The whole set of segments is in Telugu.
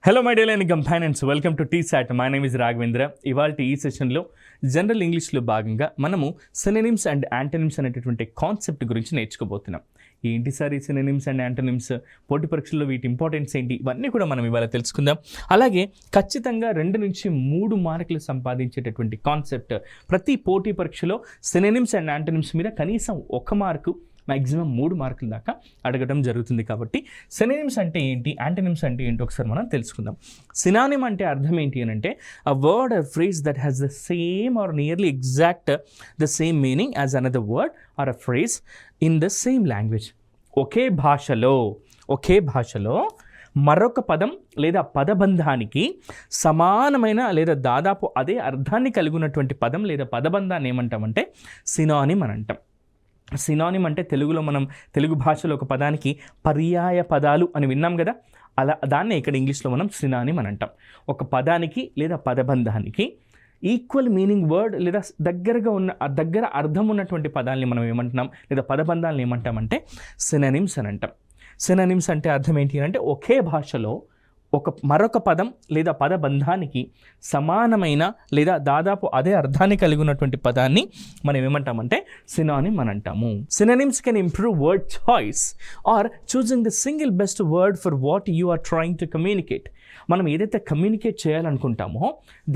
Hello my dear learning companions, welcome to T-SAT. My name is Raghavendra. ఇవాళ ఈ సెషన్లో జనరల్ ఇంగ్లీష్లో భాగంగా మనము సినోనిమ్స్ అండ్ యాంటోనిమ్స్ అనేటటువంటి కాన్సెప్ట్ గురించి నేర్చుకోబోతున్నాం. ఏంటి సార్ ఈ సినోనిమ్స్ అండ్ యాంటోనిమ్స్, పోటీ పరీక్షల్లో వీటి ఇంపార్టెన్స్ ఏంటి, ఇవన్నీ కూడా మనం ఇవాళ తెలుసుకుందాం. అలాగే ఖచ్చితంగా 2 నుంచి 3 మార్కులు సంపాదించేటటువంటి కాన్సెప్ట్. ప్రతి పోటీ పరీక్షలో సినోనిమ్స్ అండ్ యాంటోనిమ్స్ మీద కనీసం 1 మార్కు, మ్యాక్సిమం 3 మార్కుల దాకా అడగడం జరుగుతుంది. కాబట్టి సినోనిమ్స్ అంటే ఏంటి, యాంటోనిమ్స్ అంటే ఏంటి ఒకసారి మనం తెలుసుకుందాం. సినానిమ్ అంటే అర్థం ఏంటి అని అంటే a word or phrase that has the same or nearly exact the same meaning as another word or a phrase in the same language. ఒకే భాషలో మరొక పదం లేదా పదబంధానికి సమానమైన లేదా దాదాపు అదే అర్థాన్ని కలిగి ఉన్నటువంటి పదం లేదా పదబంధాన్ని ఏమంటామంటే సినానిమ్ అని అంటాం. సినానిమ్ అంటే తెలుగులో మనం తెలుగు భాషలో ఒక పదానికి పర్యాయ పదాలు అని విన్నాం కదా, అలా దాన్నే ఇక్కడ ఇంగ్లీష్లో మనం సినానిమ్ అని అంటాం. ఒక పదానికి లేదా పదబంధానికి ఈక్వల్ మీనింగ్ వర్డ్ లేదా దగ్గర అర్థం ఉన్నటువంటి పదాలని మనం ఏమంటున్నాం లేదా పదబంధాలను ఏమంటామంటే సినానిమ్స్ అని అంటాం. సినానిమ్స్ అంటే అర్థం ఏంటి అంటే ఒకే భాషలో మరొక పదం లేదా పదబంధానికి సమానమైన లేదా దాదాపు అదే అర్థాన్ని కలిగి ఉన్నటువంటి పదాన్ని మనం ఏమంటామంటే సినానిమ్ అని అంటాము. Synonyms can improve word choice or choosing the single best word for what you are trying to communicate. మనం ఏదైతే కమ్యూనికేట్ చేయాలనుకుంటామో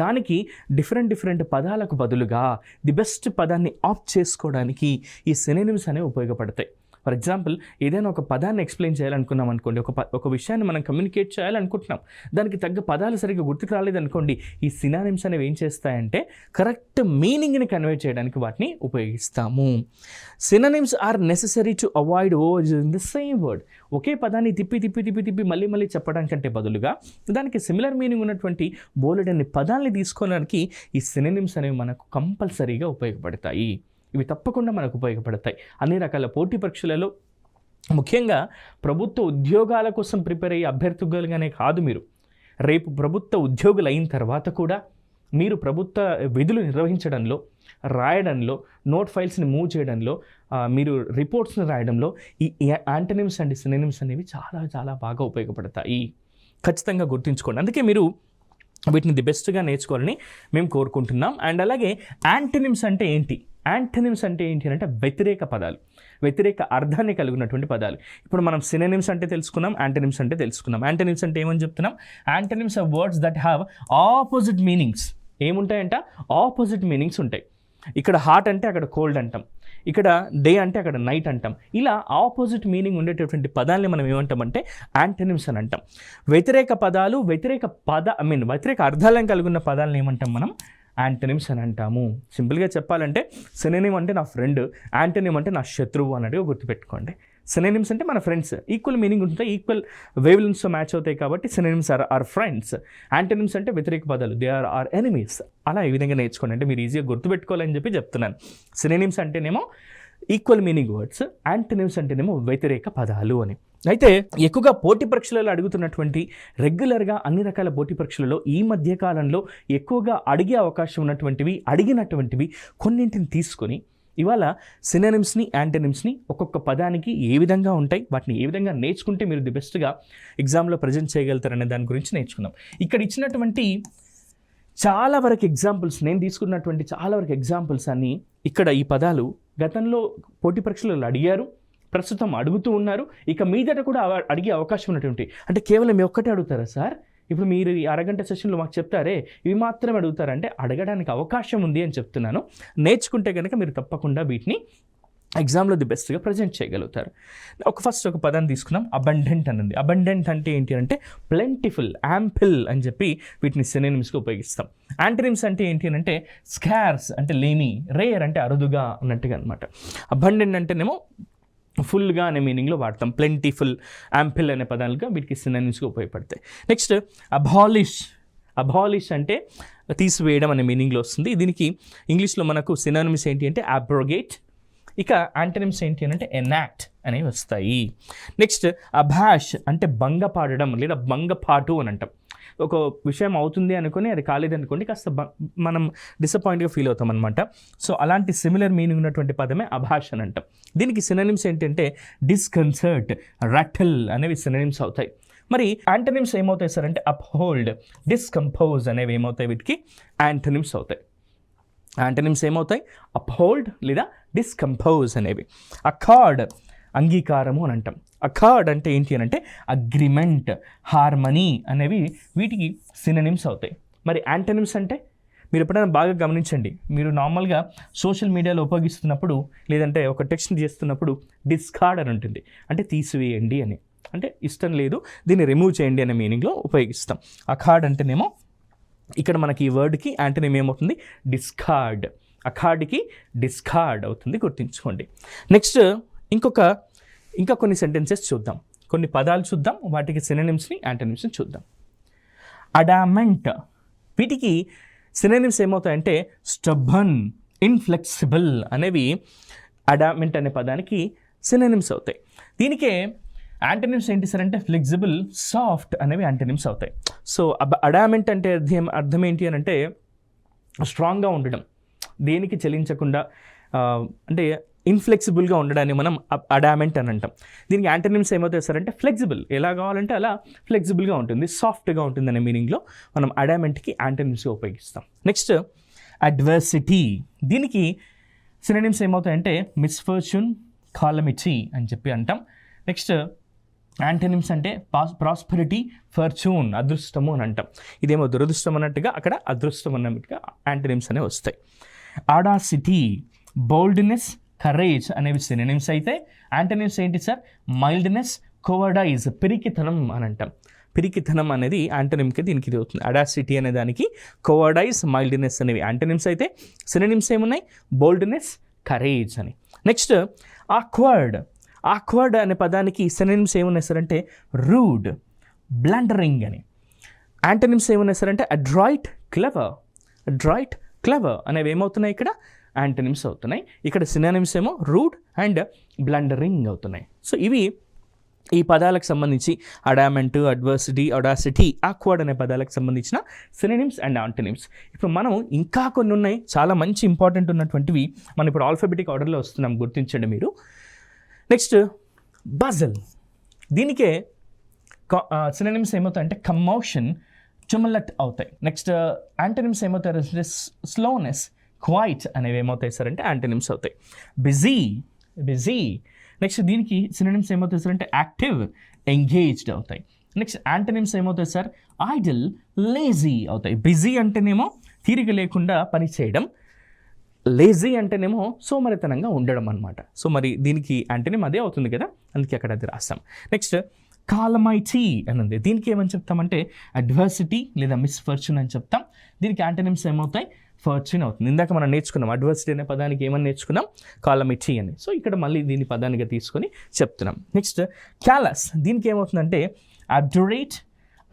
దానికి డిఫరెంట్ పదాలకు బదులుగా ది బెస్ట్ పదాన్ని ఆప్ట్ చేసుకోవడానికి ఈ సినానిమ్స్ అనేవి ఉపయోగపడతాయి. ఫర్ ఎగ్జాంపుల్, ఏదైనా ఒక పదాన్ని ఎక్స్ప్లెయిన్ చేయాలనుకున్నాం అనుకోండి, ఒక విషయాన్ని మనం కమ్యూనికేట్ చేయాలనుకుంటున్నాం, దానికి తగ్గ పదాలు సరిగ్గా గుర్తుకు రాలేదనుకోండి, ఈ సినానిమ్స్ అనేవి ఏం చేస్తాయంటే కరెక్ట్ మీనింగ్ని కన్వే చేయడానికి వాటిని ఉపయోగిస్తాము. Synonyms are necessary to avoid overusing the same word. ఒకే పదాన్ని తిప్పి మళ్ళీ చెప్పడానికంటే బదులుగా దానికి సిమిలర్ మీనింగ్ ఉన్నటువంటి బోలెడన్ని పదాలని తీసుకోవడానికి ఈ సినానిమ్స్ అనేవి మనకు కంపల్సరీగా ఉపయోగపడతాయి. ఇవి తప్పకుండా మనకు ఉపయోగపడతాయి. అన్ని రకాల పోటీ పరీక్షలలో, ముఖ్యంగా ప్రభుత్వ ఉద్యోగాల కోసం ప్రిపేర్ అయ్యే అభ్యర్థులుగానే కాదు, మీరు రేపు ప్రభుత్వ ఉద్యోగులు అయిన తర్వాత కూడా మీరు ప్రభుత్వ విధులు నిర్వహించడంలో, రాయడంలో, నోట్ ఫైల్స్ని మూవ్ చేయడంలో, మీరు రిపోర్ట్స్ని రాయడంలో ఈ యాంటోనిమ్స్ అండ్ సినోనిమ్స్ అనేవి చాలా బాగా ఉపయోగపడతాయి. ఖచ్చితంగా గుర్తుంచుకోండి. అందుకే మీరు వీటిని ది బెస్ట్గా నేర్చుకోవాలని మేము కోరుకుంటున్నాం. అండ్ అలాగే యాంటోనిమ్స్ అంటే ఏంటి అంటే వ్యతిరేక పదాలు, వ్యతిరేక అర్థాన్ని కలిగినటువంటి పదాలు. ఇప్పుడు మనం సినోనిమ్స్ అంటే తెలుసుకున్నాం, యాంటోనిమ్స్ అంటే తెలుసుకున్నాం. యాంటోనిమ్స్ అంటే ఏమని చెప్తున్నాం? Antonyms are words that have opposite meanings. ఏముంటాయంట? ఆపోజిట్ మీనింగ్స్ ఉంటాయి. ఇక్కడ హాట్ అంటే అక్కడ కోల్డ్ అంటాం, ఇక్కడ డే అంటే అక్కడ నైట్ అంటాం. ఇలా ఆపోజిట్ మీనింగ్ ఉండేటటువంటి పదాలని మనం ఏమంటామంటే యాంటోనిమ్స్ అని అంటాం. వ్యతిరేక పదాలు, వ్యతిరేక అర్థాలను కలిగి ఉన్న పదాలను ఏమంటాం మనం? యాంటోనిమ్స్ అని అంటాము. సింపుల్గా చెప్పాలంటే సినోనిమ్ అంటే నా ఫ్రెండ్, యాంటోనిమ్ అంటే నా శత్రువు అన్నట్టుగా గుర్తుపెట్టుకోండి. సినోనిమ్స్ అంటే మన ఫ్రెండ్స్, ఈక్వల్ మీనింగ్ ఉంటాయి, ఈక్వల్ వేవ్ లెంగ్త్స్తో మ్యాచ్ అవుతాయి కాబట్టి సినోనిమ్స్ ఆర్ ఫ్రెండ్స్. యాంటోనిమ్స్ అంటే వ్యతిరేక పదాలు, దే ఆర్ ఎనిమీస్. అలా ఈ విధంగా నేర్చుకోండి, అంటే మీరు ఈజీగా గుర్తుపెట్టుకోవాలని చెప్పి చెప్తున్నాను. సినోనిమ్స్ అంటేనేమో ఈక్వల్ మీనింగ్ వర్డ్స్, యాంటోనిమ్స్ అంటేనేమో వ్యతిరేక పదాలు అని. అయితే ఎక్కువగా పోటీ పరీక్షలలో అడుగుతున్నటువంటి, రెగ్యులర్గా అన్ని రకాల పోటీ పరీక్షలలో ఈ మధ్య కాలంలో ఎక్కువగా అడిగే అవకాశం అడిగినటువంటివి కొన్నింటిని తీసుకొని ఇవాళ సినోనిమ్స్ని, యాంటోనిమ్స్ని ఒక్కొక్క పదానికి ఏ విధంగా ఉంటాయి, వాటిని ఏ విధంగా నేర్చుకుంటే మీరు ది బెస్ట్గా ఎగ్జామ్లో ప్రజెంట్ చేయగలుగుతారనే దాని గురించి నేర్చుకుందాం. ఇక్కడ ఇచ్చినటువంటి చాలా వరకు ఎగ్జాంపుల్స్, నేను తీసుకున్నటువంటి చాలా వరకు ఎగ్జాంపుల్స్ అన్నీ ఇక్కడ ఈ పదాలు గతంలో పోటీ పరీక్షలలో అడిగారు, ప్రస్తుతం అడుగుతూ ఉన్నారు, ఇక మీదట కూడా అడిగే అవకాశం ఉన్నటువంటి. అంటే కేవలం ఒక్కటే అడుగుతారా సార్? ఇప్పుడు మీరు ఈ అరగంట సెషన్లో మాకు చెప్తారే ఇవి మాత్రమే అడుగుతారంటే అడగడానికి అవకాశం ఉంది అని చెప్తున్నాను. నేర్చుకుంటే కనుక మీరు తప్పకుండా వీటిని ఎగ్జామ్లో ది బెస్ట్గా ప్రజెంట్ చేయగలుగుతారు. ఫస్ట్ ఒక పదాన్ని తీసుకున్నాం, అబండెంట్ అన్నది. అబండెంట్ అంటే ఏంటి అంటే ప్లెంటిఫుల్, యాంపిల్ అని చెప్పి వీటిని సినోనిమ్స్గా ఉపయోగిస్తాం. యాంటోనిమ్స్ అంటే ఏంటి అంటే స్కార్స్ అంటే లేని, రేర్ అంటే అరుదుగా అన్నట్టుగా అనమాట. అబండెంట్ అంటేనేమో ఫుల్గా అనే మీనింగ్లో వాడతాం. ప్లెంటిఫుల్, యాంపిల్ అనే పదాలుగా వీటికి సినోనిమ్స్గా ఉపయోగపడతాయి. నెక్స్ట్ అబాలిష్ అంటే తీసివేయడం అనే మీనింగ్లో వస్తుంది. దీనికి ఇంగ్లీష్లో మనకు సినోనిమ్స్ ఏంటి అంటే అబ్రోగేట్. ఇక యాంటోనిమ్స్ ఏంటి అంటే ఎనాక్ట్ అనేవి వస్తాయి. నెక్స్ట్ అభాష్ అంటే భంగపాడడం లేదా భంగపాటు అని అంటాం. ఒక విషయం అవుతుంది అనుకుని అది కాలేదనుకోండి కాస్త మనం డిసప్పాయింట్గా ఫీల్ అవుతాం అనమాట. సో అలాంటి సిమిలర్ మీనింగ్ ఉన్నటువంటి పదమే అభాష్ అని అంటాం. దీనికి సినోనిమ్స్ ఏంటంటే డిస్కన్సర్ట్, రటల్ అనేవి సినోనిమ్స్ అవుతాయి. మరి యాంటనిమ్స్ ఏమవుతాయి సార్ అంటే అప్హోల్డ్, డిస్కంపోజ్ అనేవి ఏమవుతాయి, వీటికి యాంటనిమ్స్ అవుతాయి. యాంటనిమ్స్ ఏమవుతాయి, అప్హోల్డ్ లేదా డిస్కంపోజ్ అనేవి. అకార్డ్ అంగీకారము అని అంటాం. అకార్డ్ అంటే ఏంటి అని అంటే అగ్రిమెంట్, హార్మనీ అనేవి వీటికి సినోనిమ్స్ అవుతాయి. మరి యాంటనిమ్స్ అంటే మీరు ఎప్పుడైనా బాగా గమనించండి, మీరు నార్మల్గా సోషల్ మీడియాలో ఉపయోగిస్తున్నప్పుడు లేదంటే ఒక టెక్స్ట్ చేస్తున్నప్పుడు డిస్కార్డ్ అని ఉంటుంది, అంటే తీసివేయండి అని, అంటే ఇష్టం లేదు దీన్ని రిమూవ్ చేయండి అనే మీనింగ్లో ఉపయోగిస్తాం. అకార్డ్ అంటేనేమో ఇక్కడ మనకి ఈ వర్డ్కి యాంటనిమ్ ఏమవుతుంది, డిస్కార్డ్. అకార్డ్కి డిస్కార్డ్ అవుతుంది, గుర్తుంచుకోండి. నెక్స్ట్ ఇంకా కొన్ని సెంటెన్సెస్ చూద్దాం, కొన్ని పదాలు చూద్దాం, వాటికి సినోనిమ్స్ని యాంటనిమ్స్ని చూద్దాం. అడామెంట్, వీటికి సినోనిమ్స్ ఏమవుతాయంటే స్టబ్బన్, ఇన్ఫ్లెక్సిబుల్ అనేవి అడామెంట్ అనే పదానికి సినోనిమ్స్ అవుతాయి. దీనికే యాంటనిమ్స్ ఏంటి సార్ అంటే ఫ్లెక్సిబుల్, సాఫ్ట్ అనేవి యాంటనిమ్స్ అవుతాయి. సో అడామెంట్ అంటే అర్థం ఏంటి అని అంటే స్ట్రాంగ్గా ఉండడం, దేనికి చలించకుండా, అంటే ఇన్ఫ్లెక్సిబుల్గా ఉండడాన్ని మనం అడామెంట్ అని అంటాం. దీనికి యాంటనిమ్స్ ఏమవుతాయి సార్ అంటే ఫ్లెక్సిబుల్, ఎలా కావాలంటే అలా ఫ్లెక్సిబుల్గా ఉంటుంది, సాఫ్ట్గా ఉంటుంది అనే మీనింగ్లో మనం అడామెంట్కి యాంటనిమ్స్గా ఉపయోగిస్తాం. నెక్స్ట్ అడ్వర్సిటీ, దీనికి సినోనిమ్స్ ఏమవుతాయంటే మిస్ఫార్చ్యూన్, కాలమిటీ అని చెప్పి అంటాం. నెక్స్ట్ యాంటనిమ్స్ అంటే ప్రాస్పెరిటీ, ఫార్చ్యూన్, అదృష్టము అని అంటాం. ఇదేమో దురదృష్టం అన్నట్టుగా, అక్కడ అదృష్టం అన్నట్టుగా యాంటనిమ్స్ అనేవి వస్తాయి. ఆడాసిటీ, బోల్డ్నెస్, కరేజ్ అనేవి సినోనిమ్స్ అయితే యాంటనిమ్స్ ఏంటి సార్, మైల్డ్నెస్, కోవర్డైజ్, పిరికితనం అని అంటాం. పిరికితనం అనేది యాంటనిమ్కి దీనికి ఇది అవుతుంది. అడాసిటీ అనే దానికి కోవర్డైజ్, మైల్డ్నెస్ అనేవి యాంటనిమ్స్ అయితే సినోనిమ్స్ ఏమున్నాయి, బోల్డ్నెస్, కరేజ్ అని. నెక్స్ట్ ఆక్వర్డ్ అనే పదానికి సినోనిమ్స్ ఏమున్నాయి సార్ అంటే రూడ్, బ్లండరింగ్ అని. యాంటనిమ్స్ ఏమున్నాయి సార్ అంటే అడ్రాయిట్, క్లెవర్ అనేవి ఏమవుతున్నాయి, ఇక్కడ యాంటనిమ్స్ అవుతున్నాయి. ఇక్కడ సినోనిమ్స్ ఏమో రూడ్ అండ్ బ్లండరింగ్ అవుతున్నాయి. సో ఇవి ఈ పదాలకు సంబంధించి అడామెంట్, అడ్వర్సిటీ, అడాసిటీ, ఆక్వర్డ్ అనే పదాలకు సంబంధించిన సినోనిమ్స్ అండ్ యాంటనిమ్స్. ఇప్పుడు మనం ఇంకా కొన్ని ఉన్నాయి, చాలా మంచి ఇంపార్టెంట్ ఉన్నటువంటివి. మనం ఇప్పుడు ఆల్ఫాబెటిక్ ఆర్డర్లో వస్తున్నాం, గుర్తించండి మీరు. నెక్స్ట్ బజల్, దీనికే సినోనిమ్స్ ఏమవుతాయి అంటే కమోషన్, టుములట్ అవుతాయి. నెక్స్ట్ యాంటనిమ్స్ ఏమవుతాయి, స్లోనెస్, క్వైట్ అనేవి ఏమవుతాయి సార్ అంటే యాంటనిమ్స్ అవుతాయి. బిజీ. నెక్స్ట్ దీనికి సినోనిమ్స్ ఏమవుతాయి సార్ అంటే యాక్టివ్, ఎంగేజ్డ్ అవుతాయి. నెక్స్ట్ యాంటనిమ్స్ ఏమవుతాయి సార్, ఐడిల్, లేజీ అవుతాయి. బిజీ అంటేనేమో తీరిక లేకుండా పని చేయడం, లేజీ అంటేనేమో సోమరితనంగా ఉండడం అనమాట. సో మరి దీనికి యాంటనిమ్ అదే అవుతుంది కదా, అందుకే అక్కడ అది రాస్తాం. నెక్స్ట్ కాలమైటీ అని ఉంది, దీనికి ఏమని చెప్తామంటే అడ్వర్సిటీ లేదా మిస్ఫార్చ్యూన్ అని చెప్తాం. దీనికి యాంటనిమ్స్ ఏమవుతాయి, ఫార్చ్యూన్ అవుతుంది. ఇందాక మనం నేర్చుకున్నాం అడ్వర్సిటీ అనే పదానికి ఏమని నేర్చుకున్నాం, కాలమిటీ అని. సో ఇక్కడ మళ్ళీ దీన్ని పదానిగా తీసుకొని చెప్తున్నాం. నెక్స్ట్ క్యాలస్, దీనికి ఏమవుతుందంటే అబ్జురేట్,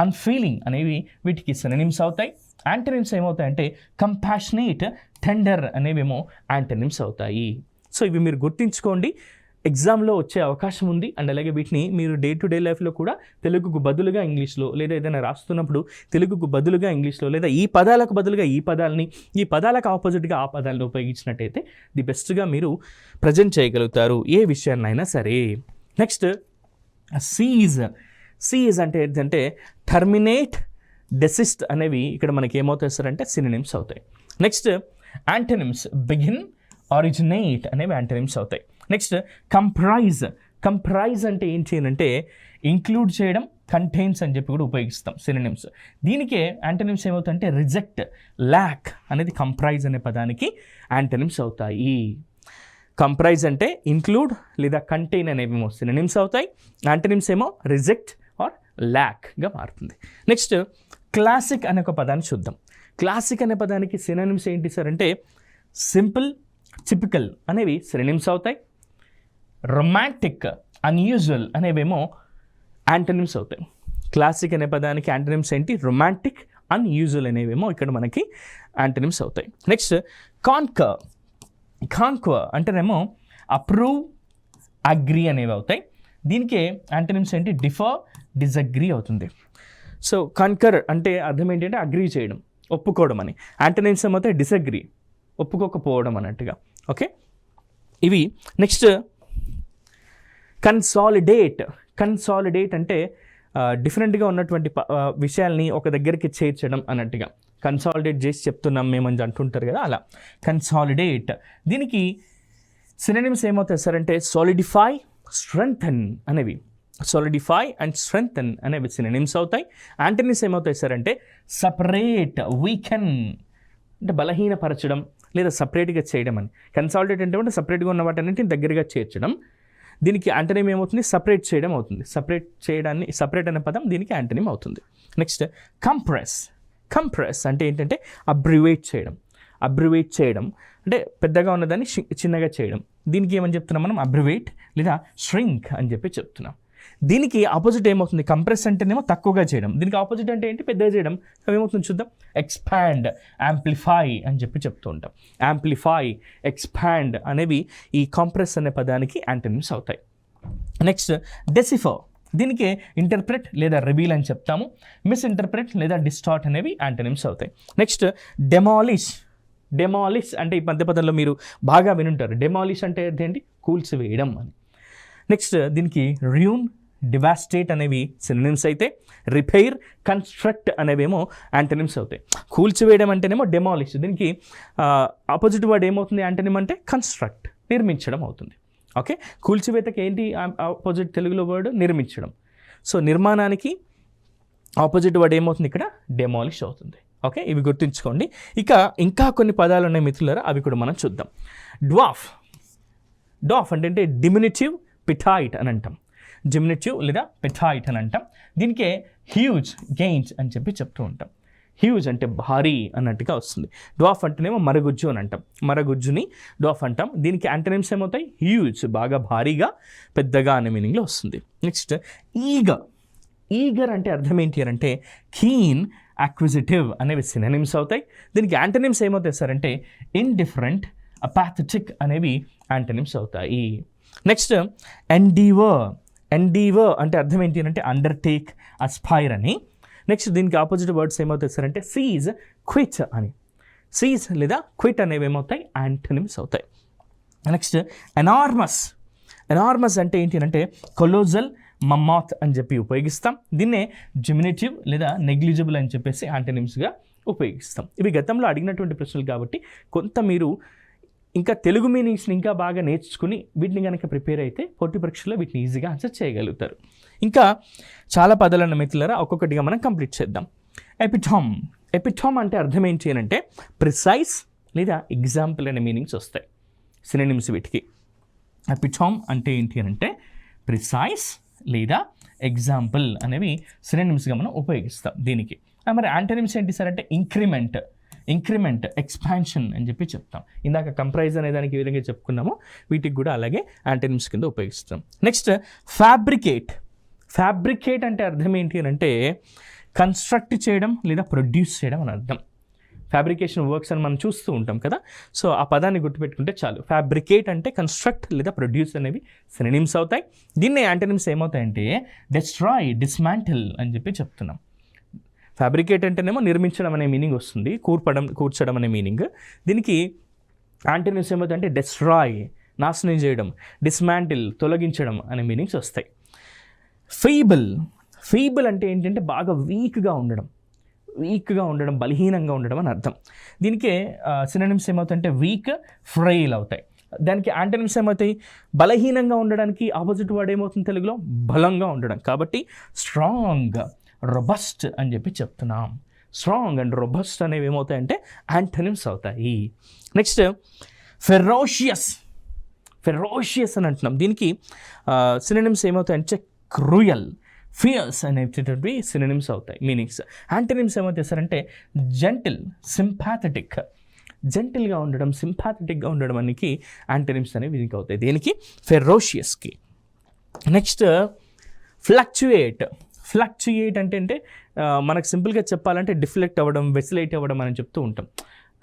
అన్ఫీలింగ్ అనేవి వీటికి సినోనిమ్స్ అవుతాయి. యాంటనిమ్స్ ఏమవుతాయంటే కంపాషనేట్, టెండర్ అనేవేమో యాంటనిమ్స్ అవుతాయి. సో ఇవి మీరు గుర్తుంచుకోండి, ఎగ్జామ్లో వచ్చే అవకాశం ఉంది. అండ్ అలాగే వీటిని మీరు డే టు డే లైఫ్లో కూడా తెలుగుకు బదులుగా ఇంగ్లీష్లో, లేదా ఏదైనా రాస్తున్నప్పుడు తెలుగుకు బదులుగా ఇంగ్లీష్లో, లేదా ఈ పదాలకు బదులుగా ఈ పదాలని, ఈ పదాలకు ఆపోజిట్గా ఆ పదాలను ఉపయోగించినట్టయితే ది బెస్ట్గా మీరు ప్రజెంట్ చేయగలుగుతారు ఏ విషయాన్నైనా సరే. నెక్స్ట్ సీజ్ అంటే ఏంటంటే టర్మినేట్, డెసిస్ట్ అనేవి ఇక్కడ మనకి ఏమవుతాయి సార్ అంటే సినోనిమ్స్ అవుతాయి. నెక్స్ట్ యాంటనిమ్స్ బిగిన్, ఆరిజినేట్ అనేవి యాంటనిమ్స్ అవుతాయి. నెక్స్ట్ కంప్రైజ్ అంటే ఏంటి అంటే ఇంక్లూడ్ చేయడం, కంటైన్స్ అని చెప్పి కూడా ఉపయోగిస్తాం సినోనిమ్స్. దీనికే యాంటనిమ్స్ ఏమవుతాయంటే రిజెక్ట్, ల్యాక్ అనేది కంప్రైజ్ అనే పదానికి యాంటనిమ్స్ అవుతాయి. కంప్రైజ్ అంటే ఇంక్లూడ్ లేదా కంటైన్ అనేవేమో సినోనిమ్స్ అవుతాయి. యాంటనిమ్స్ ఏమో రిజెక్ట్ ఆర్ ల్యాక్గా మారుతుంది. నెక్స్ట్ క్లాసిక్ అనే ఒక పదాన్ని చూద్దాం. క్లాసిక్ అనే పదానికి సినోనిమ్స్ ఏంటి సార్ అంటే సింపుల్, టిపికల్ అనేవి సినోనిమ్స్ అవుతాయి. రొమాంటిక్, అన్యూజువల్ అనేవేమో యాంటనిమ్స్ అవుతాయి. క్లాసిక్ అనే పదానికి యాంటనిమ్స్ ఏంటి, రొమాంటిక్, అన్యూజువల్ అనేవేమో ఇక్కడ మనకి యాంటనిమ్స్ అవుతాయి. నెక్స్ట్ కాంక్వర్ అంటేనేమో అప్రూవ్, అగ్రీ అనేవి అవుతాయి. దీనికి యాంటనిమ్స్ ఏంటి, డిఫర్, డిజగ్రీ అవుతుంది. సో కన్కర్ అంటే అర్థం ఏంటంటే అగ్రీ చేయడం, ఒప్పుకోవడం అని. యాంటనిమ్స్ ఏమవుతాయి డిసగ్రీ, ఒప్పుకోకపోవడం అన్నట్టుగా. ఓకే, ఇవి. నెక్స్ట్ కన్సాలిడేట్ అంటే డిఫరెంట్గా ఉన్నటువంటి విషయాల్ని ఒక దగ్గరికి చేర్చడం అన్నట్టుగా కన్సాలిడేట్ చేసి చెప్తున్నాం మేమని అంటుంటారు కదా, అలా కన్సాలిడేట్. దీనికి సినోనిమ్స్ ఏమవుతాయి సార్ అంటే సాలిడిఫై, స్ట్రెంగ్థెన్ అనేవి, సాలిడిఫై అండ్ స్ట్రెంగ్థెన్ అనేవి సినోనిమ్స్ అవుతాయి. యాంటోనిమ్స్ ఏమవుతాయి సార్ అంటే సపరేట్, వీకెన్ అంటే బలహీనపరచడం లేదా సపరేట్గా చేయడం అని. కన్సాలిడేట్ అంటే సపరేట్గా ఉన్న వాటన్నింటిని దగ్గరగా చేర్చడం. దీనికి యాంటోనిమ్ ఏమవుతుంది, సపరేట్ చేయడం అవుతుంది. సపరేట్ అనే పదం దీనికి యాంటోనిమ్ అవుతుంది. Next compress. కంప్రెస్ అంటే ఏంటంటే అబ్రివేట్ చేయడం అంటే పెద్దగా ఉన్నదాన్ని చిన్నగా చేయడం. దీనికి ఏమని చెప్తున్నాం మనం, అబ్రివేట్ లేదా ష్రింక్ అని చెప్పి చెప్తున్నాం. దీనికి ఆపోజిట్ ఏమవుతుంది, కంప్రెస్ అంటేనేమో తక్కువగా చేయడం, దీనికి ఆపోజిట్ అంటే ఏంటి, పెద్దగా చేయడం. అవి ఏమవుతుంది చూద్దాం. ఎక్స్పాండ్, యాంప్లిఫై అని చెప్పి చెప్తూ ఉంటాం. యాంప్లిఫై, ఎక్స్పాండ్ అనేవి ఈ కంప్రెస్ అనే పదానికి యాంటోనిమ్స్ అవుతాయి. Next decipher. దీనికి ఇంటర్ప్రెట్ లేదా రివీల్ అని చెప్తాము. మిస్ఇంటర్ప్రెట్ లేదా డిస్టార్ట్ అనేవి యాంటోనిమ్స్ అవుతాయి. Next demolish. డెమాలిష్ అంటే ఈ మధ్య పదంలో మీరు బాగా వినుంటారు. డెమాలిష్ అంటే ఏంటి, కూల్చివేయడం అని. నెక్స్ట్ దీనికి ర్యూన్, డివాస్టేట్ అనేవి సినోనిమ్స్ అయితే, రిపైర్, కన్స్ట్రక్ట్ అనేవేమో యాంటోనిమ్స్ అవుతాయి. కూల్చివేయడం అంటేనేమో డెమాలిష్, దీనికి ఆపోజిట్ వర్డ్ ఏమవుతుంది యాంటోనిమ్ అంటే కన్స్ట్రక్ట్, నిర్మించడం అవుతుంది. ఓకే, కూల్చివేతకి ఏంటి ఆపోజిట్ తెలుగులో వర్డ్, నిర్మించడం. సో నిర్మాణానికి ఆపోజిట్ వర్డ్ ఏమవుతుంది ఇక్కడ, డెమాలిష్ అవుతుంది. ఓకే, ఇవి గుర్తుంచుకోండి. ఇంకా కొన్ని పదాలు ఉన్నాయి మిత్రులారా, అవి కూడా మనం చూద్దాం. డ్వాఫ్. డాఫ్ అంటే డిమినిటివ్, పిటైట్ అని అంటాం. డిమినిటివ్ లేదా పిటైట్ అని అంటాం. దీనికే హ్యూజ్, గెయిన్స్ అని చెప్పి చెప్తూ ఉంటాం. హ్యూజ్ అంటే భారీ అన్నట్టుగా వస్తుంది. డ్వాఫ్ అంటేనేమో మరగుజ్జు అని అంటాం. మరగుజ్జుని డ్వాఫ్ అంటాం. దీనికి యాంటోనిమ్స్ ఏమవుతాయి, హ్యూజ్, బాగా భారీగా, పెద్దగా అనే మీనింగ్లో వస్తుంది. Next eager. ఈగర్ అంటే అర్థం ఏంటి అని అంటే కీన్, అక్విజిటివ్ అనేవి సినోనిమ్స్ అవుతాయి. దీనికి యాంటోనిమ్స్ ఏమవుతాయి సార్ అంటే ఇండిఫరెంట్, అపాథటిక్ అనేవి యాంటోనిమ్స్ అవుతాయి. Next endeavour. ఎండీవర్ అంటే అర్థం ఏంటి అంటే అండర్టేక్, అస్పైర్ అని. నెక్స్ట్ దీనికి ఆపోజిట్ వర్డ్స్ ఏమవుతాయి సార్ అంటే సీజ్, క్విట్ అని. సీజ్ లేదా క్విట్ అనేవి ఏమవుతాయి, యాంటోనిమ్స్ అవుతాయి. Next enormous. ఎనార్మస్ అంటే ఏంటి అంటే కొలోజల్, మమ్మాత్ అని చెప్పి ఉపయోగిస్తాం. దీన్నే డిమినిటివ్ లేదా నెగ్లిజిబుల్ అని చెప్పేసి యాంటోనిమ్స్గా ఉపయోగిస్తాం. ఇవి గతంలో అడిగినటువంటి ప్రశ్నలు కాబట్టి కొంత మీరు ఇంకా తెలుగు మీనింగ్స్ని ఇంకా బాగా నేర్చుకుని వీటిని కనుక ప్రిపేర్ అయితే పోటీ పరీక్షలో వీటిని ఈజీగా ఆన్సర్ చేయగలుగుతారు. ఇంకా చాలా పదాలను మిత్రులారా ఒక్కొక్కటిగా మనం కంప్లీట్ చేద్దాం. ఎపిథామ్. ఎపిథామ్ అంటే అర్థం ఏంటి అని అంటే ప్రిసైజ్ లేదా ఎగ్జాంపుల్ అనే మీనింగ్స్ వస్తాయి సినోనిమ్స్ వీటికి. ఎపిథామ్ అంటే ఏంటి అని అంటే ప్రిసైజ్ లేదా ఎగ్జాంపుల్ అనేవి సినోనిమ్స్గా మనం ఉపయోగిస్తాం దీనికి. మరి యాంటోనిమ్స్ ఏంటి సార్ అంటే ఇంక్రిమెంట్, ఎక్స్పాన్షన్ అని చెప్పి చెప్తాం. ఇందాక కంప్రైజ్ అనే దానికి ఏ విధంగా చెప్పుకున్నామో వీటికి కూడా అలాగే యాంటోనిమ్స్ కింద ఉపయోగిస్తాం. Next fabricate. ఫ్యాబ్రికేట్ అంటే అర్థం ఏంటి అని అంటే కన్స్ట్రక్ట్ చేయడం లేదా ప్రొడ్యూస్ చేయడం అని అర్థం. ఫ్యాబ్రికేషన్ వర్క్స్ అని మనం చూస్తూ ఉంటాం కదా, సో ఆ పదాన్ని గుర్తుపెట్టుకుంటే చాలు. ఫ్యాబ్రికేట్ అంటే కన్స్ట్రక్ట్ లేదా ప్రొడ్యూస్ అనేవి సినోనిమ్స్ అవుతాయి. దీన్ని యాంటోనిమ్స్ ఏమవుతాయంటే డెస్ట్రాయ్, డిస్మాంటిల్ అని చెప్పి చెప్తున్నాం. ఫ్యాబ్రికేట్ అంటేనేమో నిర్మించడం అనే మీనింగ్ వస్తుంది, కూర్చడం అనే మీనింగ్. దీనికి యాంటోనిమ్స్ ఏమవుతాయంటే డెస్ట్రాయ్, నాశనం చేయడం, డిస్మాంటిల్, తొలగించడం అనే మీనింగ్స్ వస్తాయి. ఫీబుల్ అంటే ఏంటంటే బాగా వీక్గా ఉండడం, బలహీనంగా ఉండడం అని అర్థం. దీనికే సినోనిమ్స్ ఏమవుతాయంటే వీక్, ఫ్రైల్ అవుతాయి. దానికి యాంటోనిమ్స్ ఏమవుతాయి, బలహీనంగా ఉండడానికి ఆపోజిట్ వర్డ్ ఏమవుతుంది తెలుగులో, బలంగా ఉండడం. కాబట్టి స్ట్రాంగ్, రొబస్ట్ అని చెప్పి చెప్తున్నాం. స్ట్రాంగ్ అండ్ రొబస్ట్ అనేవి ఏమవుతాయంటే యాంటోనిమ్స్ అవుతాయి. నెక్స్ట్ ఫెరోషియస్ అని అంటున్నాం. దీనికి సినోనిమ్స్ ఏమవుతాయంటే క్రూయల్, ఫియర్స్ అనేటటువంటి సినోనిమ్స్ అవుతాయి మీనింగ్స్. యాంటోనిమ్స్ ఏమవుతాయి సార్ అంటే జెంటిల్, సింపాథెటిక్, జెంటిల్గా ఉండడం, సింపాథెటిక్గా ఉండడం అనేది యాంటోనిమ్స్ అనేవి దీనికి అవుతాయి దీనికి, ఫెరోషియస్కి. నెక్స్ట్ ఫ్లక్చుయేట్ అంటే మనకు సింపుల్గా చెప్పాలంటే డిఫ్లెక్ట్ అవ్వడం, వెసిలేట్ అవ్వడం అని చెప్తూ ఉంటాం.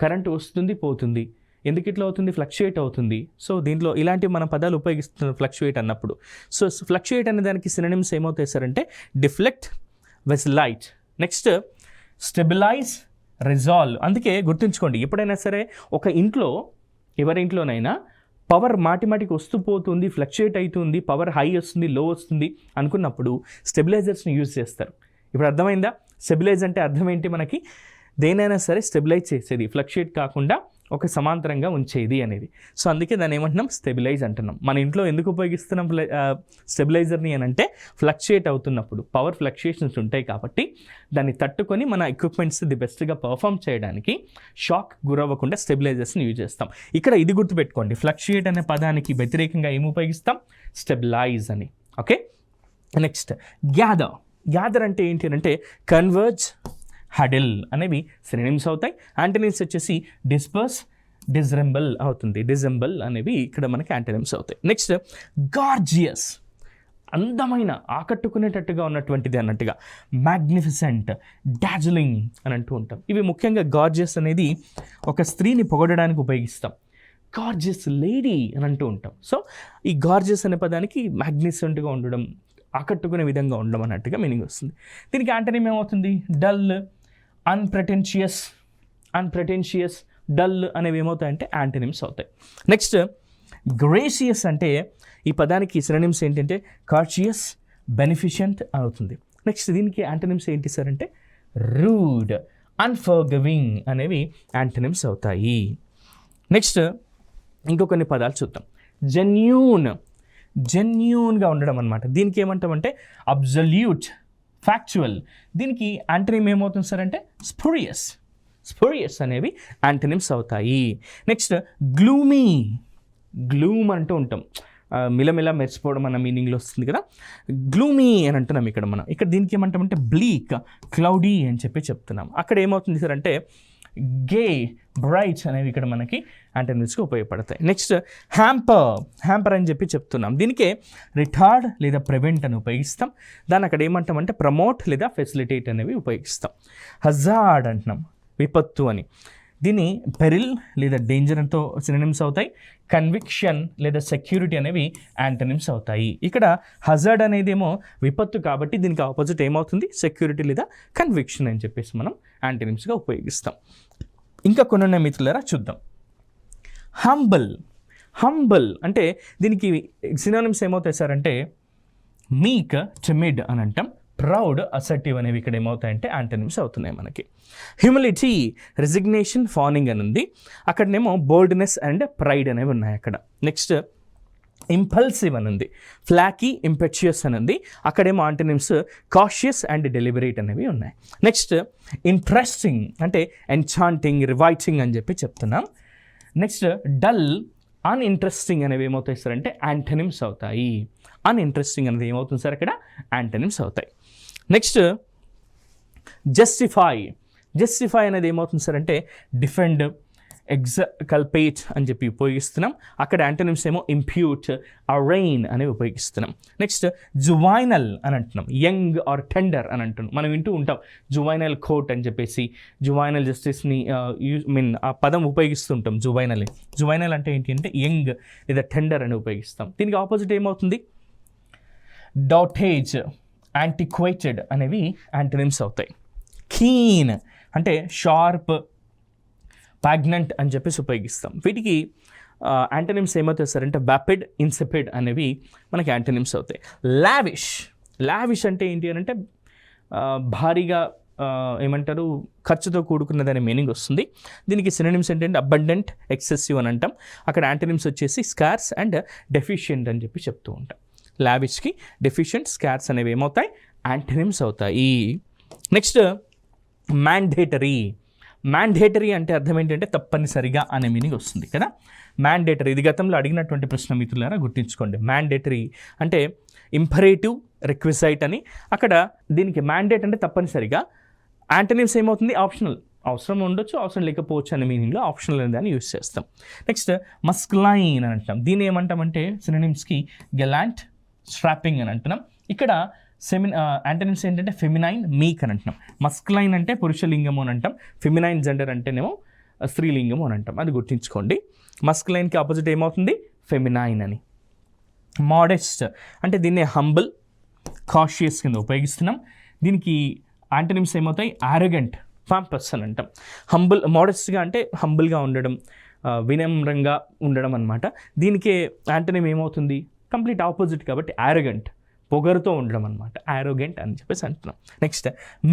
కరెంట్ వస్తుంది పోతుంది, ఎందుకు ఇట్లా అవుతుంది, ఫ్లక్చుయేట్ అవుతుంది. సో దీంట్లో ఇలాంటి మన పదాలు ఉపయోగిస్తున్నారు ఫ్లక్చుయేట్ అన్నప్పుడు. సో ఫ్లక్చుయేట్ అనే దానికి సినోనిమ్స్ ఏమవుతాయి సార్ అంటే డిఫ్లెక్ట్, వెసిలైట్. Next stabilise, resolve. అందుకే గుర్తుంచుకోండి, ఎప్పుడైనా సరే ఒక ఇంట్లో ఎవరి ఇంట్లోనైనా పవర్ మాటికి వస్తూ పోతుంది, ఫ్లక్చుయేట్ అవుతుంది, పవర్ హై వస్తుంది, లో వస్తుంది అనుకున్నప్పుడు స్టెబిలైజర్స్ని యూజ్ చేస్తారు. ఇప్పుడు అర్థమైందా? స్టెబిలైజ్ అంటే అర్థం ఏంటి? మనకి దేనైనా సరే స్టెబిలైజ్ చేసేది, ఫ్లక్చుయేట్ కాకుండా ఒక సమాంతరంగా ఉంచేది అనేది. సో అందుకే దాన్ని ఏమంటున్నాం? స్టెబిలైజ్ అంటున్నాం. మన ఇంట్లో ఎందుకు ఉపయోగిస్తున్నాం స్టెబిలైజర్ని అని అంటే ఫ్లక్చుయేట్ అవుతున్నప్పుడు పవర్ ఫ్లక్చుయేషన్స్ ఉంటాయి కాబట్టి దాన్ని తట్టుకొని మన ఎక్విప్మెంట్స్ ది బెస్ట్గా పర్ఫామ్ చేయడానికి షాక్ గురవ్వకుండా స్టెబిలైజర్స్ని యూజ్ చేస్తాం. ఇక్కడ ఇది గుర్తుపెట్టుకోండి, ఫ్లక్చుయేట్ అనే పదానికి వ్యతిరేకంగా ఏమి ఉపయోగిస్తాం? స్టెబిలైజ్ అని. Okay, next gather. గ్యాదర్ అంటే ఏంటి అంటే కన్వర్జ్, హడిల్ అనేవి సినోనిమ్స్ అవుతాయి. యాంటోనిమ్స్ వచ్చేసి డిస్పర్స్, డిజెంబుల్ అవుతుంది. డిజెంబుల్ అనేవి ఇక్కడ మనకి యాంటోనిమ్స్ అవుతాయి. నెక్స్ట్ గార్జియస్, అందమైన, ఆకట్టుకునేటట్టుగా ఉన్నటువంటిది అన్నట్టుగా. మ్యాగ్నిఫిసెంట్, డాజ్లింగ్ అని అంటూ ఉంటాం. ఇవి ముఖ్యంగా గార్జియస్ అనేది ఒక స్త్రీని పొగడడానికి ఉపయోగిస్తాం. గార్జియస్ లేడీ అని అంటూ ఉంటాం. సో ఈ గార్జియస్ అనే పదానికి మ్యాగ్నిఫిసెంట్గా ఉండడం, ఆకట్టుకునే విధంగా ఉండడం అన్నట్టుగా మీనింగ్ వస్తుంది. దీనికి యాంటోనిమ్ ఏమవుతుంది? డల్, అన్ప్రెటెన్షియస్. అన్ప్రెటెన్షియస్, డల్ అనేవి ఏమవుతాయంటే యాంటోనిమ్స్ అవుతాయి. నెక్స్ట్ గ్రేషియస్ అంటే ఈ పదానికి సినోనిమ్స్ ఏంటంటే కార్చియస్, బెనిఫిషియంట్ అవుతుంది. నెక్స్ట్ దీనికి యాంటోనిమ్స్ ఏంటి సార్ అంటే రూడ్, అన్ఫర్గివింగ్ అనేవి యాంటోనిమ్స్ అవుతాయి. నెక్స్ట్ ఇంకో కొన్ని పదాలు చూద్దాం. జెన్యూన్, జెన్యూన్గా ఉండడం అనమాట. దీనికి ఏమంటామంటే అబ్జల్యూట్, ఫ్యాక్చువల్. దీనికి యాంటోనిమ్ ఏమవుతుంది సార్ అంటే స్పూరియస్. స్పూరియస్ అనేవి యాంటోనిమ్స్ అవుతాయి. నెక్స్ట్ గ్లూమీ, గ్లూమ్ అంటూ ఉంటాం, మిలమిల మెరిసిపోవడం అన్న మీనింగ్లో వస్తుంది కదా, గ్లూమీ అని అంటున్నాం ఇక్కడ మనం. ఇక్కడ దీనికి ఏమంటామంటే బ్లీక్, క్లౌడీ అని చెప్పి చెప్తున్నాం. అక్కడ ఏమవుతుంది సార్ అంటే గే, బ్రైట్ అనేవి ఇక్కడ మనకి యాంటోనిమ్స్గా ఉపయోగపడతాయి. నెక్స్ట్ హ్యాంపర్, హ్యాంపర్ అని చెప్పి చెప్తున్నాం. దీనికే రిటార్డ్ లేదా ప్రివెంట్ అని ఉపయోగిస్తాం. దాన్ని అక్కడ ఏమంటామంటే ప్రమోట్ లేదా ఫెసిలిటేట్ అనేవి ఉపయోగిస్తాం. హజార్డ్ అంటున్నాం, విపత్తు అని. దీన్ని పెరిల్ లేదా డేంజర్తో సినోనిమ్స్ అవుతాయి. కన్విక్షన్ లేదా సెక్యూరిటీ అనేవి యాంటోనిమ్స్ అవుతాయి. ఇక్కడ హజార్డ్ అనేది ఏమో విపత్తు కాబట్టి దీనికి ఆపోజిట్ ఏమవుతుంది? సెక్యూరిటీ లేదా కన్విక్షన్ అని చెప్పేసి మనం యాంటోనిమ్స్గా ఉపయోగిస్తాం. ఇంకా కొన్ని ఉన్నాయి మిత్రులారా, చూద్దాం. హంబల్, హంబల్ అంటే దీనికి సినోనిమ్స్ ఏమవుతాయి సార్ అంటే మీక్, టిమిడ్ అని అంటాం. ప్రౌడ్, అసర్టివ్ అనేవి ఇక్కడ ఏమవుతాయంటే యాంటోనిమ్స్ అవుతున్నాయి మనకి. హ్యూమిలిటీ, రెసిగ్నేషన్, ఫానింగ్ అని ఉంది. అక్కడనేమో బోల్డ్నెస్ అండ్ ప్రైడ్ అనేవి ఉన్నాయి అక్కడ. నెక్స్ట్ ఇంపల్సివ్ అని ఉంది. ఫ్లాకీ, ఇంపెచ్యుయస్ అని ఉంది. అక్కడేమో యాంటోనిమ్స్ కాషియస్ అండ్ డెలిబరేట్ అనేవి ఉన్నాయి. నెక్స్ట్ ఇంట్రెస్టింగ్ అంటే ఎన్చాంటింగ్, రివైటింగ్ అని చెప్పి చెప్తున్నాం. నెక్స్ట్ డల్, అన్ఇంట్రెస్టింగ్ అనేవి ఏమవుతాయి సార్ అంటే యాంటోనిమ్స్ అవుతాయి. అన్ఇంట్రెస్టింగ్ అనేది ఏమవుతుంది సార్ అక్కడ యాంటోనిమ్స్ అవుతాయి. నెక్స్ట్ జస్టిఫై, జస్టిఫై అనేది ఏమవుతుంది సార్ అంటే డిఫెండ్, కల్పేట్ అని చెప్పి ఉపయోగిస్తున్నాం. అక్కడ యాంటోనిమ్స్ ఏమో ఇంప్యూట్, అరైన్ అనేవి ఉపయోగిస్తున్నాం. నెక్స్ట్ జువైనల్ అని అంటున్నాం, యంగ్ ఆర్ టెండర్ అని అంటున్నాం. మనం వింటూ ఉంటాం జువైనల్ కోర్ట్ అని చెప్పేసి, జువైనల్ జస్టిస్ని ఆ పదం ఉపయోగిస్తుంటాం. జువైనల్, జువైనల్ అంటే ఏంటి అంటే యంగ్ లేదా టెండర్ అని ఉపయోగిస్తాం. దీనికి ఆపోజిట్ ఏమవుతుంది? డౌటేజ్, యాంటిక్వేటెడ్ అనేవి యాంటోనిమ్స్ అవుతాయి. కీన్ అంటే షార్ప్, పాగ్నెంట్ అని చెప్పేసి ఉపయోగిస్తాం. వీటికి యాంటోనిమ్స్ ఏమవుతాయి సార్ అంటే వ్యాపిడ్, ఇన్సిపిడ్ అనేవి మనకి యాంటోనిమ్స్ అవుతాయి. లావిష్, లావిష్ అంటే ఏంటి అని అంటే భారీగా ఏమంటారు ఖర్చుతో కూడుకున్నదనే మీనింగ్ వస్తుంది. దీనికి సినోనిమ్స్ ఏంటంటే అబండెంట్, ఎక్సెసివ్ అని అంటాం. అక్కడ యాంటోనిమ్స్ వచ్చేసి స్కార్స్ అండ్ డెఫిషియెంట్ అని చెప్పి చెప్తూ ఉంటాం. లావిష్కి డెఫిషియెంట్, స్కార్స్ అనేవి ఏమవుతాయి యాంటోనిమ్స్ అవుతాయి. నెక్స్ట్ మ్యాండేటరీ, మ్యాండేటరీ అంటే అర్థం ఏంటంటే తప్పనిసరిగా అనే మీనింగ్ వస్తుంది కదా. మ్యాండేటరీ ఇది గతంలో అడిగినటువంటి ప్రశ్న మిత్రులారా గుర్తుంచుకోండి. మ్యాండేటరీ అంటే ఇంపరేటివ్, రిక్విజైట్ అని. అక్కడ దీనికి మ్యాండేట్ అంటే తప్పనిసరిగా, యాంటోనిమ్స్ ఏమవుతుంది ఆప్షనల్, అవసరం ఉండొచ్చు అవసరం లేకపోవచ్చు అనే మీనింగ్లో ఆప్షనల్ అనే దాన్ని యూజ్ చేస్తాం. నెక్స్ట్ మస్కులైన్ అని అంటాం. దీన్ని ఏమంటామంటే సినోనిమ్స్కి గెలాంట్, స్ట్రాపింగ్ అని అంటున్నాం. ఇక్కడ యాంటోనిమ్స్ ఏంటంటే ఫెమినైన్, మీక్ అని అంటున్నాం. మస్కులైన్ అంటే పురుషలింగము అని అంటాం. ఫెమినైన్ జెండర్ అంటేనేమో స్త్రీలింగము అని అంటాం. అది గుర్తుంచుకోండి. మస్కులైన్కి ఆపోజిట్ ఏమవుతుంది ఫెమినైన్ అని. మోడెస్ట్ అంటే దీన్ని హంబుల్, కాషియస్ కింద ఉపయోగిస్తున్నాం. దీనికి యాంటోనిమ్స్ ఏమవుతాయి? ఆరోగెంట్, పాంపస్ అని అంటాం. హంబుల్, మోడెస్ట్గా అంటే హంబుల్గా ఉండడం, వినమ్రంగా ఉండడం అనమాట. దీనికే యాంటనిమ్ ఏమవుతుంది, కంప్లీట్ ఆపోజిట్ కాబట్టి యారోగెంట్, పొగరుతో ఉండడం అనమాట, యారోగెంట్ అని చెప్పేసి అంటున్నాం. నెక్స్ట్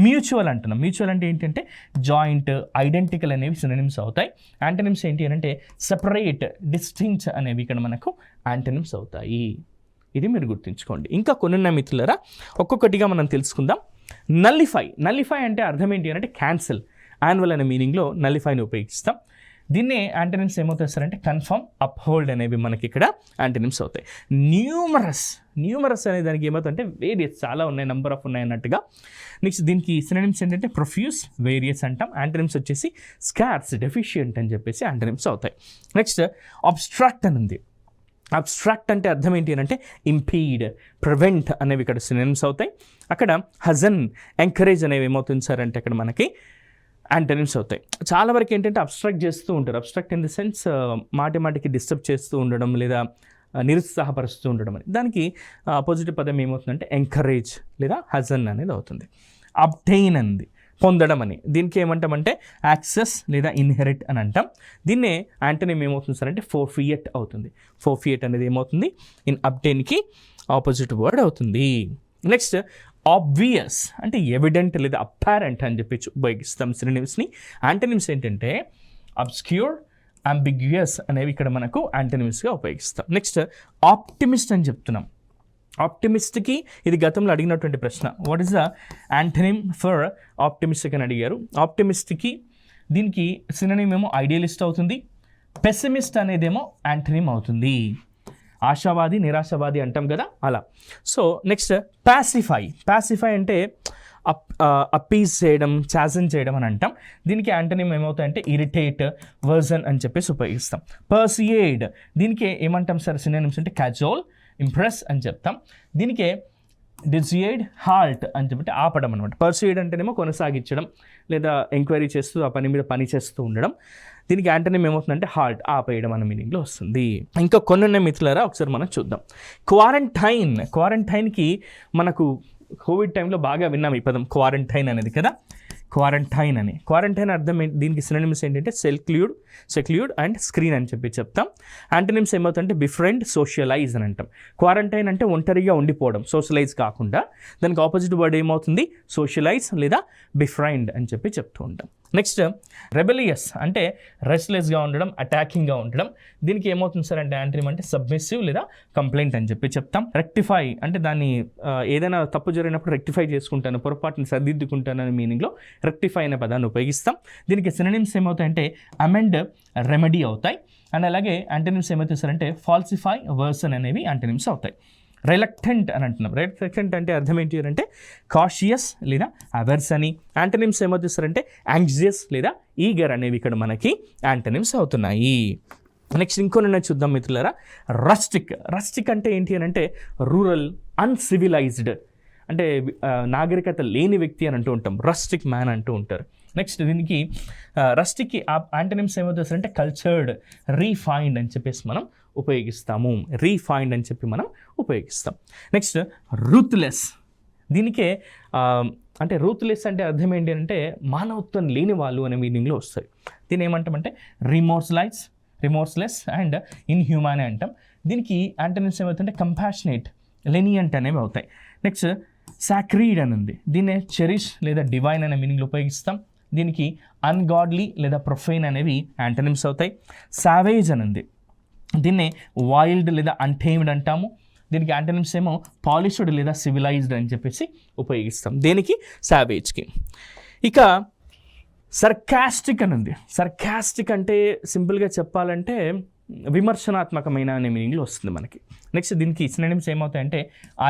మ్యూచువల్ అంటున్నాం. మ్యూచువల్ అంటే ఏంటంటే జాయింట్, ఐడెంటికల్ అనేవి సినోనిమ్స్ అవుతాయి. యాంటనిమ్స్ ఏంటి అంటే సెపరేట్, డిస్టింక్ట్ అనేవి ఇక్కడ మనకు యాంటనిమ్స్ అవుతాయి. ఇది మీరు గుర్తుంచుకోండి. ఇంకా కొన్ని ఉన్నాయి మిత్రులారా, ఒక్కొక్కటిగా మనం తెలుసుకుందాం. నల్లిఫై. నల్లిఫై అంటే అర్థం ఏంటి అంటే క్యాన్సిల్, యాన్యువల్ అనే మీనింగ్లో నల్లిఫైని ఉపయోగిస్తాం. దీన్నే యాంటనిమ్స్ ఏమవుతాయంటే కన్ఫర్మ్, అప్హోల్డ్ అనేవి మనకి ఇక్కడ యాంటనిమ్స్ అవుతాయి. న్యూమరస్. న్యూమరస్ అనే దానికి ఏమవుతుందంటే వేరియస్, చాలా ఉన్నాయి, నెంబర్ ఆఫ్ ఉన్నాయి అన్నట్టుగా. నెక్స్ట్ దీనికి సినోనిమ్స్ ఏంటంటే ప్రొఫ్యూస్, వేరియస్ అంటాం. యాంటనిమ్స్ వచ్చేసి స్కార్స్, డెఫిషియంట్ అని చెప్పేసి యాంటనిమ్స్ అవుతాయి. నెక్స్ట్ అబ్స్ట్రాక్ట్ అని ఉంది. అబ్స్ట్రాక్ట్ అంటే అర్థం ఏంటి అంటే ఇంపీడ్, ప్రివెంట్ అనేవి ఇక్కడ సినోనిమ్స్ అవుతాయి. అక్కడ హజన్, ఎంకరేజ్ అనేవి ఏమవుతుంది సార్ అంటే అక్కడ మనకి యాంటనిమ్స్ అవుతాయి. చాలా వరకు ఏంటంటే అబ్స్ట్రాక్ట్ చేస్తూ ఉంటారు. అబ్స్ట్రాక్ట్ ఇన్ ది సెన్స్ మాటికి డిస్టర్బ్ చేస్తూ ఉండడం లేదా నిరుత్సాహపరుస్తూ ఉండడం అని. దానికి ఆపోజిట్ పదం ఏమవుతుందంటే ఎంకరేజ్ లేదా హజన్ అనేది అవుతుంది. అబ్టైన్ అంది, పొందడం అని. దీనికి ఏమంటామంటే యాక్సెస్ లేదా ఇన్హెరిట్ అని అంటాం. దీన్నే యాంటనిమ్ ఏమవుతుంది సార్ అంటే ఫోర్ఫియట్ అవుతుంది. ఫోర్ఫియట్ అనేది ఏమవుతుంది, ఇన్ అబ్టైన్కి ఆపోజిట్ వర్డ్ అవుతుంది. నెక్స్ట్ ఆబ్వియస్ అంటే ఎవిడెంట్ లేదా అప్పారెంట్ అని చెప్పి ఉపయోగిస్తాం సినోనిమ్స్ని. యాంటనిమ్స్ ఏంటంటే అబ్స్క్యూర్, అంబిగ్యూయస్ అనేవి ఇక్కడ మనకు యాంటనిమ్స్గా ఉపయోగిస్తాం. నెక్స్ట్ ఆప్టిమిస్ట్ అని చెప్తున్నాం. ఆప్టిమిస్ట్కి ఇది గతంలో అడిగినటువంటి ప్రశ్న, what is the antonym for optimistic అని అడిగారు. ఆప్టిమిస్ట్కి దీనికి సినోనిమ్ ఏమో ఐడియలిస్ట్ అవుతుంది. పెసిమిస్ట్ అనేదేమో యాంటనిమ్ అవుతుంది. ఆశావాది, నిరాశావాది అంటాం కదా అలా. So next pacify. పాసిఫై అంటే అప్పీజ్ చేయడం, చాజన్ చేయడం అని అంటాం. దీనికి యాంటనిమ్ ఏమవుతాయంటే ఇరిటేట్, వర్జన్ అని చెప్పేసి ఉపయోగిస్తాం. పర్సియేడ్, దీనికి ఏమంటాం సార్ సినోనిమ్స్ అంటే క్యాజువల్, ఇంప్రెస్ అని చెప్తాం. దీనికే డిజియేడ్, హాల్ట్ అని చెప్పి ఆపడం అనమాట. పర్సియేడ్ అంటేనేమో కొనసాగించడం లేదా ఎంక్వైరీ చేస్తూ ఆ పని మీద పని చేస్తూ ఉండడం. దీనికి యాంటనిమ్ ఏమవుతుందంటే హాల్ట్, ఆపేయడం అనే మీనింగ్లో వస్తుంది. ఇంకా కొన్ని ఉన్నాయి మిత్రులారా, ఒకసారి మనం చూద్దాం. క్వారంటైన్. క్వారంటైన్కి మనకు కోవిడ్ టైంలో బాగా విన్నాం ఈ పదం క్వారంటైన్ అనేది కదా. క్వారంటైన్ అని, క్వారంటైన్ అర్థం దీనికి సినోనిమ్స్ ఏంటంటే సెక్ల్యూడ్ అండ్ స్క్రీన్ అని చెప్పి చెప్తాం. యాంటనిమ్స్ ఏమవుతుందంటే బిఫ్రెండ్, సోషలైజ్ అని అంటాం. క్వారంటైన్ అంటే ఒంటరిగా ఉండిపోవడం, సోషలైజ్ కాకుండా. దానికి ఆపోజిట్ వర్డ్ ఏమవుతుంది, సోషలైజ్ లేదా బిఫ్రెండ్ అని చెప్పి చెప్తూ ఉంటాం. నెక్స్ట్ రెబెలియస్ అంటే రెస్ట్లెస్గా ఉండడం, అటాకింగ్గా ఉండడం. దీనికి ఏమవుతుంది సార్ అంటే యాంటనిమ్ అంటే సబ్మిసివ్ లేదా కంప్లైంట్ అని చెప్పి చెప్తాం. రెక్టిఫై అంటే దాన్ని ఏదైనా తప్పు జరిగినప్పుడు రెక్టిఫై చేసుకుంటాను, పొరపాటుని సరిదిద్దుకుంటాను అనే మీనింగ్లో రెక్టిఫై అనే పదాన్ని ఉపయోగిస్తాం. దీనికి సినోనిమ్స్ ఏమవుతాయంటే అమెండ్, రెమెడీ అవుతాయి. అండ్ అలాగే యాంటనిమ్స్ ఏమవుతాయి సార్ అంటే ఫాల్సిఫై, వర్సన్ అనేవి యాంటనిమ్స్ అవుతాయి. రిలక్టెంట్ అని అంటున్నాం. రిలక్టెంట్ అంటే అర్థం ఏంటి అంటే కాషియస్ లేదా అవర్స్ అని. యాంటనిమ్స్ ఏమవుతారంటే యాంగ్జియస్ లేదా ఈగర్ అనేవి ఇక్కడ మనకి యాంటనిమ్స్ అవుతున్నాయి. నెక్స్ట్ ఇంకొన్ని చూద్దాం మిత్రులారా. రస్టిక్. రస్టిక్ అంటే ఏంటి అని అంటే రూరల్, అన్సివిలైజ్డ్ అంటే నాగరికత లేని వ్యక్తి అని అంటూ ఉంటాం. రస్టిక్ మ్యాన్ అంటూ ఉంటారు. నెక్స్ట్ దీనికి రస్టిక్కి యాంటనిమ్స్ ఏమవుతుంది అంటే కల్చర్డ్, రీఫైన్డ్ అని చెప్పేసి మనం ఉపయోగిస్తాము. రీఫైన్డ్ అని చెప్పి మనం ఉపయోగిస్తాం. Next ruthless. దీనికే అంటే రూత్లెస్ అంటే అర్థం ఏంటి అంటే మానవత్వం లేని వాళ్ళు అనే మీనింగ్లో వస్తాయి. దీన్ని ఏమంటామంటే రిమోర్స్లెస్ అండ్ ఇన్హ్యూమాన్ అంటాం. దీనికి యాంటనిమ్స్ ఏమవుతుంటే కంపాషనేట్, లెనియంట్ అనేవి అవుతాయి. నెక్స్ట్ సాక్రీడ్ అని ఉంది. దీన్నే చెరిష్ లేదా డివైన్ అనే మీనింగ్లో ఉపయోగిస్తాం. దీనికి అన్గాడ్లీ లేదా ప్రొఫైన్ అనేవి యాంటనిమ్స్ అవుతాయి. సావేజ్ అని ఉంది. దీన్నే వైల్డ్ లేదా అన్టేమ్డ్ అంటాము. దీనికి యాంటనిమ్స్ ఏమో పాలిష్డ్ లేదా సివిలైజ్డ్ అని చెప్పేసి ఉపయోగిస్తాం. దేనికి, సావేజ్కి. ఇక సర్కాస్టిక్ అని ఉంది. సర్కాస్టిక్ అంటే సింపుల్గా చెప్పాలంటే విమర్శనాత్మకమైన అనే మీనింగ్లో వస్తుంది మనకి. నెక్స్ట్ దీనికి సినోనిమ్స్ ఏమవుతాయంటే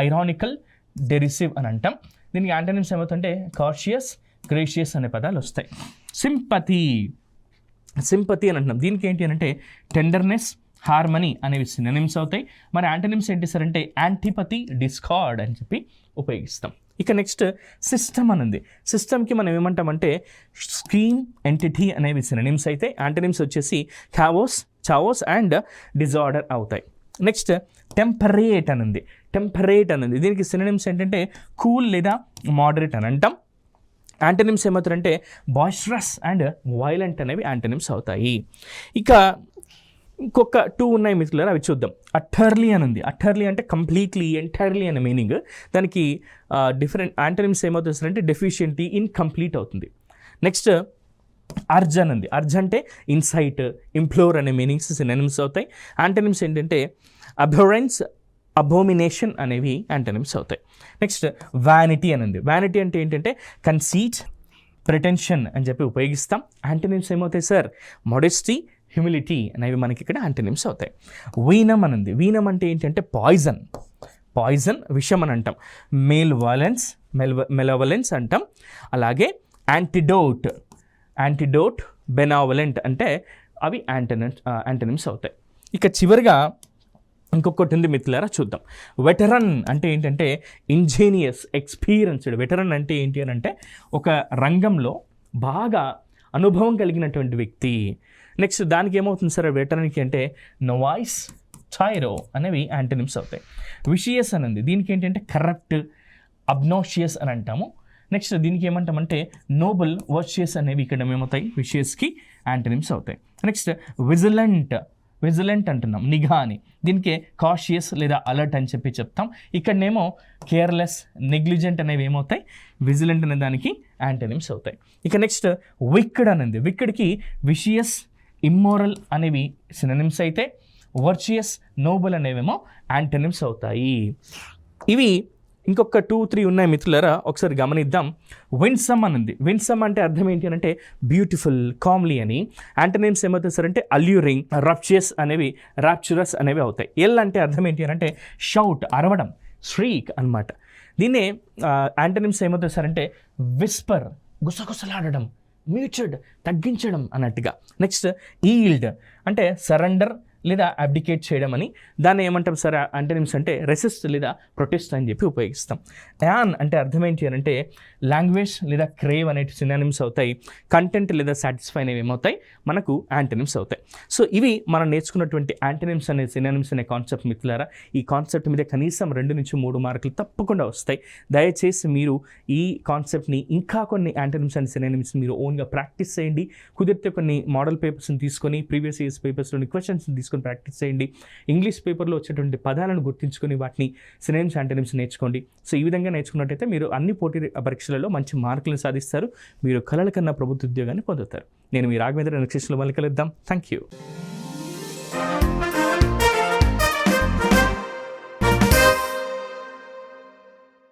ఐరానికల్, డెరిసివ్ అని అంటాం. దీనికి యాంటనిమ్స్ ఏమవుతుంటే కాషియస్, గ్రేషియస్ అనే పదాలు వస్తాయి. సింపతి అని అంటున్నాం. దీనికి ఏంటి అని అంటే టెండర్నెస్, హార్మనీ అనేవి సినోనిమ్స్ అవుతాయి. మరి యాంటనిమ్స్ ఏంటి సార్ అంటే యాంటిపతి, డిస్కార్డ్ అని చెప్పి ఉపయోగిస్తాం. ఇక నెక్స్ట్ సిస్టమ్ అని ఉంది. సిస్టమ్కి మనం ఏమంటామంటే స్కీమ్, ఎంటిటీ అనేవి సినోనిమ్స్ అయితే యాంటనిమ్స్ వచ్చేసి చావోస్ అండ్ డిజార్డర్ అవుతాయి. నెక్స్ట్ టెంపరేట్ అని ఉంది. దీనికి సినోనిమ్స్ ఏంటంటే కూల్ లేదా మోడరేట్ అని అంటాం. యాంటనిమ్స్ ఏమవుతారంటే బాయిస్ట్రస్ అండ్ వైలెంట్ అనేవి యాంటనిమ్స్ అవుతాయి. ఇక ఇంకొక 2 ఉన్నాయి మిత్రులారా, అవి చూద్దాం. అట్టర్లీ అని ఉంది. అట్టర్లీ అంటే కంప్లీట్లీ, ఎంటైర్లీ అనే మీనింగ్. దానికి డిఫరెంట్ యాంటనిమ్స్ ఏమవుతుంది అంటే డెఫిషియెంటీ, ఇన్కంప్లీట్ అవుతుంది. నెక్స్ట్ అర్జ్ అని ఉంది. అర్జ్ అంటే ఇన్సైట్, ఇంప్లోర్ అనే మీనింగ్స్ సినోనిమ్స్ అవుతాయి. యాంటనిమ్స్ ఏంటంటే అబోరెన్స్, అబోమినేషన్ అనేవి యాంటనిమ్స్ అవుతాయి. నెక్స్ట్ వ్యానిటీ అని ఉంది. వ్యానిటీ అంటే ఏంటంటే కన్సీట్, ప్రిటెన్షన్ అని చెప్పి ఉపయోగిస్తాం. యాంటనిమ్స్ ఏమవుతాయి సార్? మోడెస్టీ, హ్యూమిలిటీ అనేవి మనకి ఇక్కడ యాంటనిమ్స్ అవుతాయి. వీనం అని ఉంది. వీనం అంటే ఏంటంటే పాయిజన్, విషం అని అంటాం. మెలవలెన్స్ అంటాం. అలాగే యాంటిడోట్, బెనావలెంట్ అంటే అవి యాంటనిమ్స్ అవుతాయి. ఇక చివరిగా ఇంకొకటి ఉంది మిత్రులారా, చూద్దాం. వెటరన్ అంటే ఏంటంటే ఇంజనీయస్, ఎక్స్పీరియన్స్డ్. వెటరన్ అంటే ఏంటి అని అంటే ఒక రంగంలో బాగా అనుభవం కలిగినటువంటి వ్యక్తి. నెక్స్ట్ దానికి ఏమవుతుంది సార్ వెటరన్కి అంటే నోవాయిస్, టైరో అనేవి యాంటనిమ్స్ అవుతాయి. విషియస్ అని ఉంది. దీనికి ఏంటంటే కరప్ట్, అబ్నోషియస్ అని అంటాము. నెక్స్ట్ దీనికి ఏమంటామంటే నోబుల్, వర్షియస్ అనేవి ఇక్కడ ఏమవుతాయి? విషియస్కి యాంటనిమ్స్ అవుతాయి. నెక్స్ట్ విజిలెంట్ అంటున్నాం, నిఘా అని. దీనికి కాషియస్ లేదా అలర్ట్ అని చెప్పి చెప్తాం. ఇక్కడనేమో కేర్లెస్, నెగ్లిజెంట్ అనేవి ఏమవుతాయి? విజిలెంట్ అనే దానికి యాంటనిమ్స్ అవుతాయి. ఇక నెక్స్ట్ విక్డ్ అని ఉంది. విక్డ్కి విషియస్, ఇమ్మోరల్ అనేవి సినోనిమ్స్ అయితే వర్చియస్, నోబుల్ అనేవేమో యాంటనిమ్స్ అవుతాయి. ఇవి ఇంకొక 2-3 ఉన్నాయి మిత్రులారా, ఒకసారి గమనిద్దాం. విన్సమ్ అని ఉంది. విన్సమ్ అంటే అర్థం ఏంటి అని అంటే బ్యూటిఫుల్, కామ్లీ అని. యాంటనిమ్స్ ఏమవుతాయి సార్ అంటే అల్యూరింగ్, రాప్చురస్ అనేవి అవుతాయి. ఎల్ అంటే అర్థం ఏంటి అని అంటే షౌట్, అరవడం, శ్రీక్ అన్నమాట. దీన్నే యాంటనిమ్స్ ఏమవుతాయి సార్ అంటే విస్పర్, గుసగుసలాడడం, మ్యూచుడ్, తగ్గించడం అన్నట్టుగా. నెక్స్ట్ ఈల్డ్ అంటే సరెండర్ లేదా అబ్డికేట్ చేయడం అని. దాన్ని ఏమంటాం సార్ యాంటనిమ్స్ అంటే రెసిస్ట్ లేదా ప్రొటెస్ట్ అని చెప్పి ఉపయోగిస్తాం. యాన్ అంటే అర్థం ఏంటి అని అంటే లాంగ్వేజ్ లేదా క్రేవ్ అనేవి సినానిమ్స్ అవుతాయి. కంటెంట్ లేదా సాటిస్ఫై అనేవి ఏమవుతాయి? మనకు యాంటనిమ్స్ అవుతాయి. సో ఇవి మనం నేర్చుకున్నటువంటి యాంటనిమ్స్ అనే సినానిమ్స్ అనే కాన్సెప్ట్ మిత్రులారా. ఈ కాన్సెప్ట్ మీద కనీసం 2 నుంచి 3 మార్కులు తప్పకుండా వస్తాయి. దయచేసి మీరు ఈ కాన్సెప్ట్ని ఇంకా కొన్ని యాంటనిమ్స్ అండ్ సినానిమ్స్ మీరు ఓన్గా ప్రాక్టీస్ చేయండి. కుదిరితే కొన్ని మోడల్ పేపర్స్ని తీసుకొని ప్రీవియస్ ఇయర్స్ పేపర్స్లోని క్వశ్చన్స్ని తీసుకొని ప్రాక్టీస్ చేయండి. ఇంగ్లీష్ పేపర్లో వచ్చేటువంటి పదాలను గుర్తించుకొని వాటిని సినోనిమ్స్, యాంటనిమ్స్ నేర్చుకోండి. సో ఈ విధంగా నేర్చుకున్నట్టయితే మీరు అన్ని పోటీ పరీక్షలలో మంచి మార్కులను సాధిస్తారు. మీరు కలల కన్నా ప్రభుత్వ ఉద్యోగాన్ని పొందుతారు. నేను మీ రాఘవేంద్ర నెక్స్ట్ సెషన్లో మళ్ళీ కలుద్దాం. Thank you.